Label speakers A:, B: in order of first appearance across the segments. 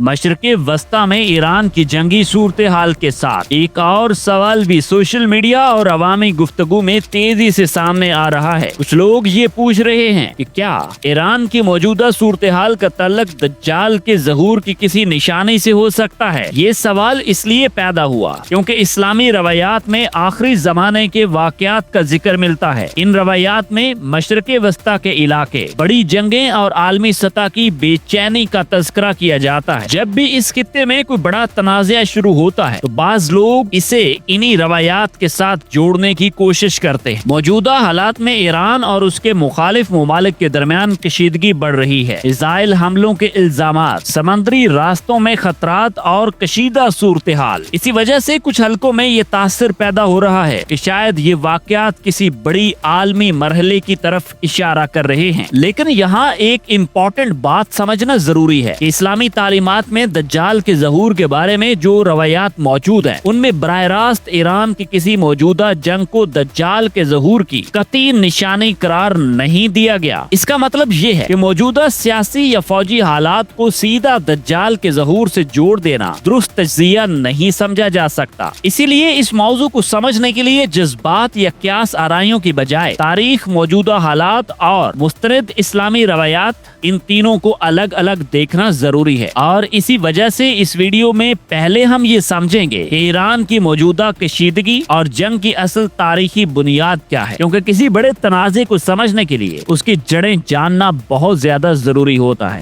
A: مشرق وسطی میں ایران کی جنگی صورتحال کے ساتھ ایک اور سوال بھی سوشل میڈیا اور عوامی گفتگو میں تیزی سے سامنے آ رہا ہے۔ کچھ لوگ یہ پوچھ رہے ہیں کہ کیا ایران کی موجودہ صورتحال کا تعلق دجال کے ظہور کی کسی نشانی سے ہو سکتا ہے؟ یہ سوال اس لیے پیدا ہوا کیونکہ اسلامی روایات میں آخری زمانے کے واقعات کا ذکر ملتا ہے۔ ان روایات میں مشرق وسطی کے علاقے، بڑی جنگیں اور عالمی سطح کی بے چینی کا تذکرہ کیا جاتا ہے۔ جب بھی اس خطے میں کوئی بڑا تنازع شروع ہوتا ہے تو بعض لوگ اسے انہی روایات کے ساتھ جوڑنے کی کوشش کرتے ہیں۔ موجودہ حالات میں ایران اور اس کے مخالف ممالک کے درمیان کشیدگی بڑھ رہی ہے۔ میزائل حملوں کے الزامات، سمندری راستوں میں خطرات اور کشیدہ صورتحال، اسی وجہ سے کچھ حلقوں میں یہ تاثر پیدا ہو رہا ہے کہ شاید یہ واقعات کسی بڑی عالمی مرحلے کی طرف اشارہ کر رہے ہیں۔ لیکن یہاں ایک امپورٹنٹ بات سمجھنا ضروری ہے کہ اسلامی تعلیمات میں دجال کے ظہور کے بارے میں جو روایات موجود ہیں ان میں براہ راست ایران کی کسی موجودہ جنگ کو دجال کے ظہور کی قطعی نشانی قرار نہیں دیا گیا۔ اس کا مطلب یہ ہے کہ موجودہ سیاسی یا فوجی حالات کو سیدھا دجال کے ظہور سے جوڑ دینا درست تجزیہ نہیں سمجھا جا سکتا۔ اسی لیے اس موضوع کو سمجھنے کے لیے جذبات یا قیاس آرائیوں کی بجائے تاریخ، موجودہ حالات اور مستند اسلامی روایات، ان تینوں کو الگ الگ دیکھنا ضروری ہے۔ اور اسی وجہ سے اس ویڈیو میں پہلے ہم یہ سمجھیں گے کہ ایران کی موجودہ کشیدگی اور جنگ کی اصل تاریخی بنیاد کیا ہے، کیونکہ کسی بڑے تنازع کو سمجھنے کے لیے اس کی جڑیں جاننا بہت زیادہ ضروری ہوتا ہے۔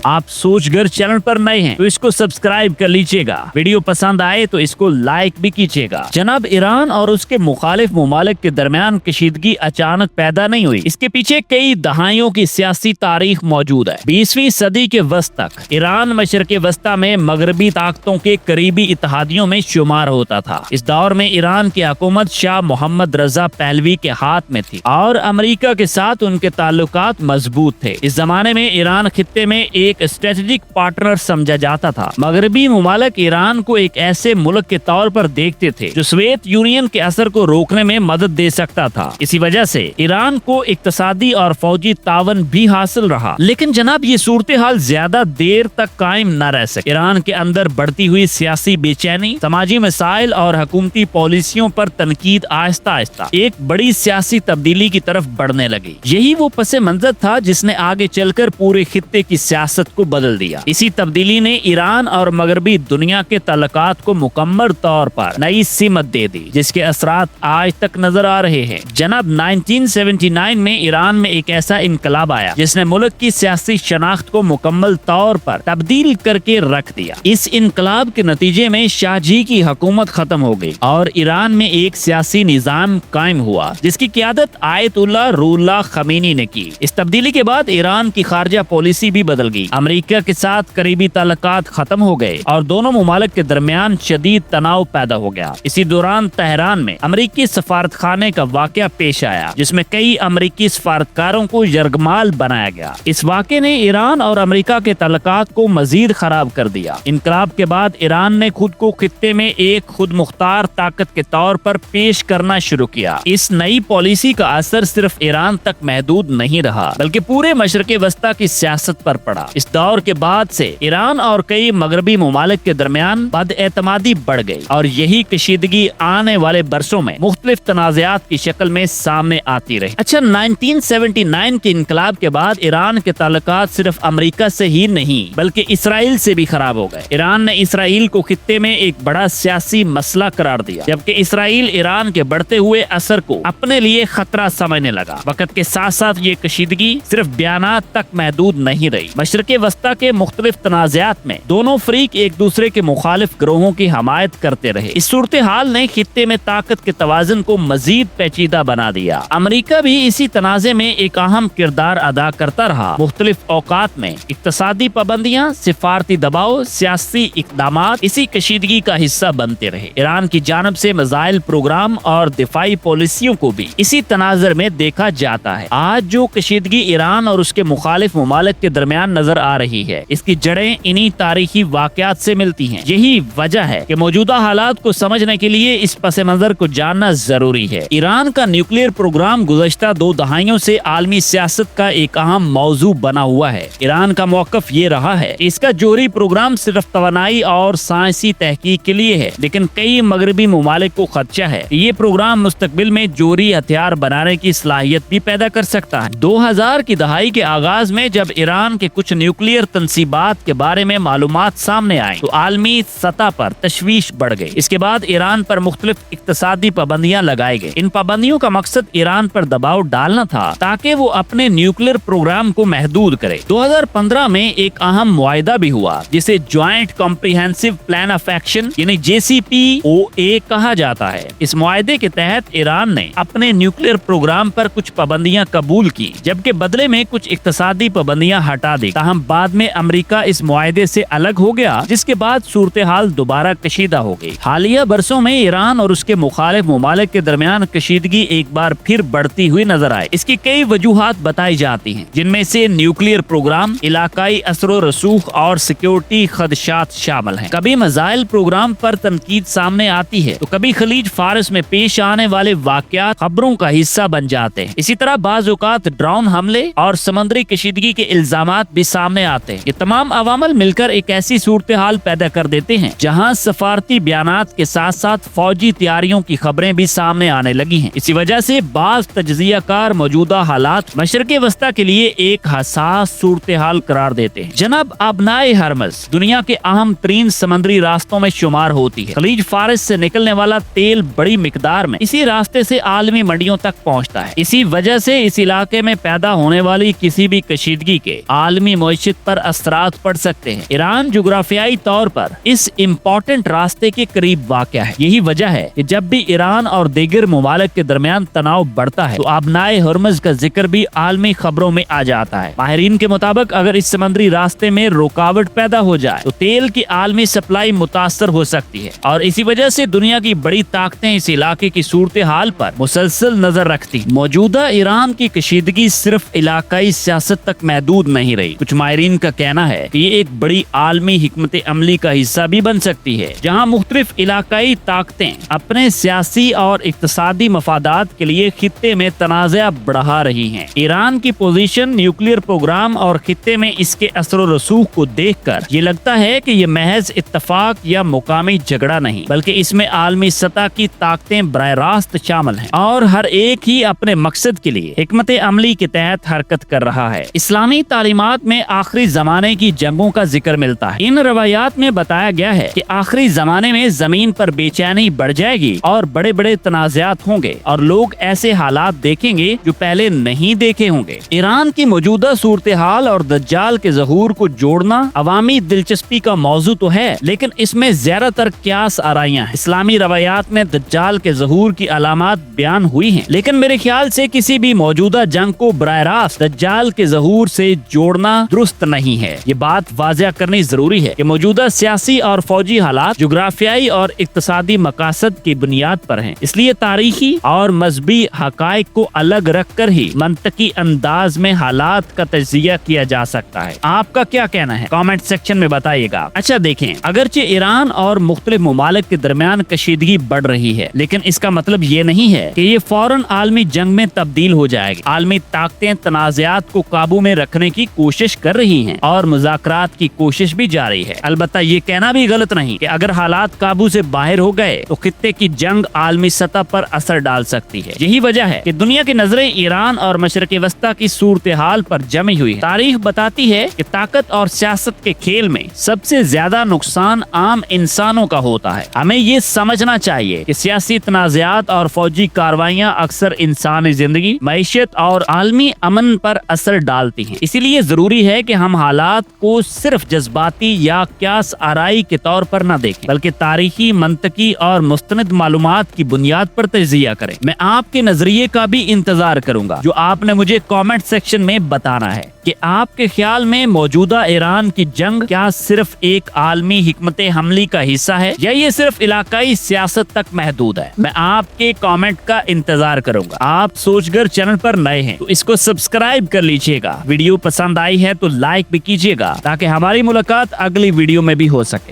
A: آپ سوچ گر چینل پر نئے ہیں تو اس کو سبسکرائب کر لیجیے گا، ویڈیو پسند آئے تو اس کو لائک بھی کیجیے گا۔ جناب، ایران اور اس کے مخالف ممالک کے درمیان کشیدگی اچانک پیدا نہیں ہوئی، اس کے پیچھے کئی دہائیوں کی سیاسی تاریخ موجود ہے۔ 20ویں صدی کے وسط تک ایران مشرق وسطی میں مغربی طاقتوں کے قریبی اتحادیوں میں شمار ہوتا تھا۔ اس دور میں ایران کی حکومت شاہ محمد رضا پہلوی کے ہاتھ میں تھی اور امریکہ کے ساتھ ان کے تعلقات مضبوط تھے۔ اس زمانے میں ایران خطے میں ایک اسٹریٹجک پارٹنر سمجھا جاتا تھا۔ مغربی ممالک ایران کو ایک ایسے ملک کے طور پر دیکھتے تھے جو سوویت یونین کے اثر کو روکنے میں مدد دے سکتا تھا۔ اسی وجہ سے ایران کو اقتصادی اور فوجی تعاون بھی حاصل رہا۔ لیکن جناب، یہ صورتحال زیادہ دیر تک قائم نہ رہ سکی۔ ایران کے اندر بڑھتی ہوئی سیاسی بے چینی، سماجی مسائل اور حکومتی پالیسیوں پر تنقید آہستہ آہستہ ایک بڑی سیاسی تبدیلی کی طرف بڑھنے لگی۔ یہی وہ پس منظر تھا جس نے آگے چل کر پورے خطے کی سیاست کو بدل دیا۔ اسی تبدیلی نے ایران اور مغربی دنیا کے تعلقات کو مکمل طور پر نئی سمت دے دی، جس کے اثرات آج تک نظر آ رہے ہیں۔ جناب، 1979 میں ایران میں ایک ایسا انقلاب آیا جس نے ملک کی سیاسی شناخت کو مکمل طور پر تبدیل کر کے رکھ دیا۔ اس انقلاب کے نتیجے میں شاہ جی کی حکومت ختم ہو گئی اور ایران میں ایک سیاسی نظام قائم ہوا جس کی قیادت آیت اللہ روح اللہ خمینی نے کی۔ اس تبدیلی کے بعد ایران کی خارجہ پالیسی بھی بدل گئی۔ امریکہ کے ساتھ قریبی تعلقات ختم ہو گئے اور دونوں ممالک کے درمیان شدید تناؤ پیدا ہو گیا۔ اسی دوران تہران میں امریکی سفارت خانے کا واقعہ پیش آیا جس میں کئی امریکی سفارتکاروں کو یرغمال بنایا گیا۔ اس واقعے نے ایران اور امریکہ کے تعلقات کو مزید خراب کر دیا۔ انقلاب کے بعد ایران نے خود کو خطے میں ایک خود مختار طاقت کے طور پر پیش کرنا شروع کیا۔ اس نئی پالیسی کا اثر صرف ایران تک محدود نہیں رہا بلکہ پورے مشرق وسطی کی سیاست پر پڑا۔ اس دور کے بعد سے ایران اور کئی مغربی ممالک کے درمیان بد اعتمادی بڑھ گئی اور یہی کشیدگی آنے والے برسوں میں مختلف تنازعات کی شکل میں سامنے آتی رہی۔ اچھا، 1979 کے انقلاب کے بعد ایران کے تعلقات صرف امریکہ سے ہی نہیں بلکہ اسرائیل سے بھی خراب ہو گئے۔ ایران نے اسرائیل کو خطے میں ایک بڑا سیاسی مسئلہ قرار دیا، جبکہ اسرائیل ایران کے بڑھتے ہوئے اثر کو اپنے لیے خطرہ سمجھنے لگا۔ وقت کے ساتھ ساتھ یہ کشیدگی صرف بیانات تک محدود نہیں رہی۔ مشرق وسطی کے مختلف تنازعات میں دونوں فریق ایک دوسرے کے مخالف گروہوں کی حمایت کرتے رہے۔ اس صورتحال نے خطے میں طاقت کے توازن کو مزید پیچیدہ بنا دیا۔ امریکہ بھی اسی تنازع میں ایک اہم کردار ادا کرتا رہا۔ مختلف اوقات میں اقتصادی پابندیاں، سفارتی دباؤ، سیاسی اقدامات اسی کشیدگی کا حصہ بنتے رہے۔ ایران کی جانب سے میزائل پروگرام اور دفاعی پالیسیوں کو بھی اسی تناظر میں دیکھا جاتا ہے۔ آج جو کشیدگی ایران اور اس کے مخالف ممالک کے درمیان نظر पर आ रही है। इसकी जड़ें इन्हीं तारीखी वाकयात से मिलती हैं। यही वजह है कि मौजूदा हालात को समझने के लिए इस पस मंजर को जानना जरूरी है। ईरान का न्यूक्लियर प्रोग्राम गुज़श्ता 2 दहाइयों से आलमी सियासत का एक अहम मौजू बना हुआ है। ईरान का मौक़िफ़ ये रहा है कि इसका जोहरी प्रोग्राम सिर्फ तवानाई और साइंसी तहकीक के लिए है, लेकिन कई मगरबी ममालिक को खदशा है कि ये प्रोग्राम मुस्तकबिल में जोहरी हथियार बनाने की सलाहियत भी पैदा कर सकता है। 2000 की दहाई के आगाज में जब ईरान के कुछ न्यूक्लियर तंसीबात के बारे में मालूमात सामने आई तो आलमी सतह पर तशवीश बढ़ गई। इसके बाद ईरान पर मुख्तलिफ इक्तसादी पाबंदियां लगाई गई। इन पाबंदियों का मकसद ईरान पर दबाव डालना था ताकि वो अपने न्यूक्लियर प्रोग्राम को महदूद करे। 2015 में एक अहम मुआहिदा भी हुआ जिसे joint comprehensive plan of action यानी JCPOA कहा जाता है। इस मुआहिदे के तहत ईरान ने अपने न्यूक्लियर प्रोग्राम पर कुछ पाबंदियां कबूल की, जबकि बदले में कुछ इक्तसादी पाबंदियां हटा दी। ताहम बाद में अमेरिका इस मुआहिदे से अलग हो गया, जिसके बाद सूरत हाल दोबारा कशीदा हो गई। हालिया बरसों में ईरान और उसके मुखालिफ ममालिक के दरमियान कशीदगी एक बार फिर बढ़ती हुई नजर आई। इसकी कई वजूहात बताई जाती हैं, जिनमें से न्यूक्लियर प्रोग्राम, इलाकाई असर रसूख और सिक्योरिटी खदशात शामिल हैं। कभी मिसाइल प्रोग्राम पर तनकीद सामने आती है तो कभी खलीज फारस में पेश आने वाले वाकयात खबरों का हिस्सा बन जाते हैं। इसी तरह बाज़ औक़ात ड्रोन हमले और समुद्री कशीदगी के इल्जामात भी सामने आते हैं। ये तमाम अवामल मिलकर एक ऐसी सूरत हाल पैदा कर देते हैं जहाँ सफारती बयानात के साथ साथ फौजी तैयारियों की खबरें भी सामने आने लगी हैं। इसी वजह से बाज़ तज्ज़ियाकार मौजूदा हालात मशरिक़ वस्ता के लिए एक हसास सूरत हाल करार देते हैं। जनाब अबनाए हरमज़ दुनिया के अहम तरीन समुद्री रास्तों में शुमार होती है। खलीज फारस से निकलने वाला तेल बड़ी मिकदार में इसी रास्ते से आलमी मंडियों तक पहुंचता है। इसी वजह से इस इलाके में पैदा होने वाली किसी भी कशीदगी के आलमी मईशत पर असरात पड़ सकते हैं। ईरान जुग्राफियाई तौर पर इस इम्पोर्टेंट रास्ते के करीब वाक़या है। यही वजह है कि जब भी ईरान और दीगर ममालिक के दरमियान तनाव बढ़ता है तो अबनाए हरमज़ का जिक्र भी आलमी खबरों में आ जाता है। माहिरीन के मुताबिक अगर इस समुद्री रास्ते में रुकावट पैदा हो जाए तो तेल की आलमी सप्लाई मुतासर हो सकती है और इसी वजह से दुनिया की बड़ी ताकतें इस इलाके की सूरत हाल पर मुसलसल नजर रखती। मौजूदा ईरान की कशीदगी सिर्फ इलाकाई सियासत तक महदूद नहीं रही। कुछ माहिरीन का कहना है कि ये एक बड़ी आलमी हिकमत अमली का हिस्सा भी बन सकती है, जहाँ मुख्तलिफ इलाकाई ताकतें अपने सियासी और इक्तसादी मफादात के लिए खित्ते में तनाज़ा बढ़ा रही हैं। ईरान की पोजीशन, न्यूक्लियर प्रोग्राम और खित्ते में इसके असर व रसूख को देखकर ये लगता है कि ये महज इत्तफाक या मुकामी झगड़ा नहीं, बल्कि इसमें आलमी सतह की ताकतें बराह रास्त शामिल हैं और हर एक ही अपने मकसद के लिए हिकमत अमली के तहत हरकत कर रहा है। इस्लामी तालीमात में आखिरी जमाने की जंगों का जिक्र मिलता है। इन रवायात में बताया गया है कि आखिरी जमाने में जमीन पर बेचैनी बढ़ जाएगी और बड़े बड़े तनाज़ात होंगे और लोग ऐसे हालात देखेंगे जो पहले नहीं देखे होंगे। ईरान की मौजूदा सूरत हाल और दज्जाल के ज़हूर को जोड़ना अवामी दिलचस्पी का मौजू तो है, लेकिन इसमें ज्यादातर क्यास आराइयां हैं। इस्लामी रवायात में दज्जाल के ज़हूर की अलामात बयान हुई हैं, लेकिन मेरे ख्याल से किसी भी मौजूदा जंग को बराह रास्त दज्जाल के ज़हूर से जोड़ना दुरुस्त नहीं है। ये बात वाज़ेह करनी जरूरी है कि मौजूदा सियासी और फौजी हालात जुग्राफियाई और इक्तसादी मकासद की बुनियाद पर हैं। इसलिए तारीखी और मजहबी हकायक को अलग रख कर ही मंतकी अंदाज में हालात का तज्जिया किया जा सकता है। आपका क्या कहना है? कमेंट सेक्शन में बताइएगा। अच्छा देखें, अगरचे ईरान और मुख्तलिफ ममालिक के दरमियान कशीदगी बढ़ रही है, लेकिन इसका मतलब ये नहीं है कि ये फौरन आलमी जंग में तब्दील हो जाएगी। आलमी ताकतें तनाज़ात को काबू में रखने की कोशिश कर रही हैं और मुज़ाकरात की कोशिश भी जारी है। अलबत्ता ये कहना भी गलत नहीं कि अगर हालात काबू से बाहर हो गए तो खित्ते की जंग आलमी सतह पर असर डाल सकती है। यही वजह है कि दुनिया की नजरें ईरान और मशरिक़ वस्ता की सूरत हाल पर जमी हुई है। तारीख बताती है कि ताकत और सियासत के खेल में सबसे ज्यादा नुकसान आम इंसानों का होता है। हमें ये समझना चाहिए कि सियासी तनाज़ात और फौजी कार्रवाइयाँ अक्सर इंसानी जिंदगी, मईशत और आलमी अमन पर असर डालती हैं। इसीलिए जरूरी है कि हम हालात को सिर्फ जज्बाती या क्यास आराई के तौर पर न देखें, बल्कि तारीखी, मंतकी और मुस्तनद मालूमात की बुनियाद पर तज्जिया करें। मैं आपके नजरिए का भी इंतजार करूंगा जो आपने मुझे कमेंट सेक्शन में बताना है। کہ آپ کے خیال میں موجودہ ایران کی جنگ کیا صرف ایک عالمی حکمت عملی کا حصہ ہے یا یہ صرف علاقائی سیاست تک محدود ہے؟ میں آپ کے کامنٹ کا انتظار کروں گا۔ آپ سوچ گر چینل پر نئے ہیں تو اس کو سبسکرائب کر لیجئے گا۔ ویڈیو پسند آئی ہے تو لائک بھی کیجئے گا تاکہ ہماری ملاقات اگلی ویڈیو میں بھی ہو سکے۔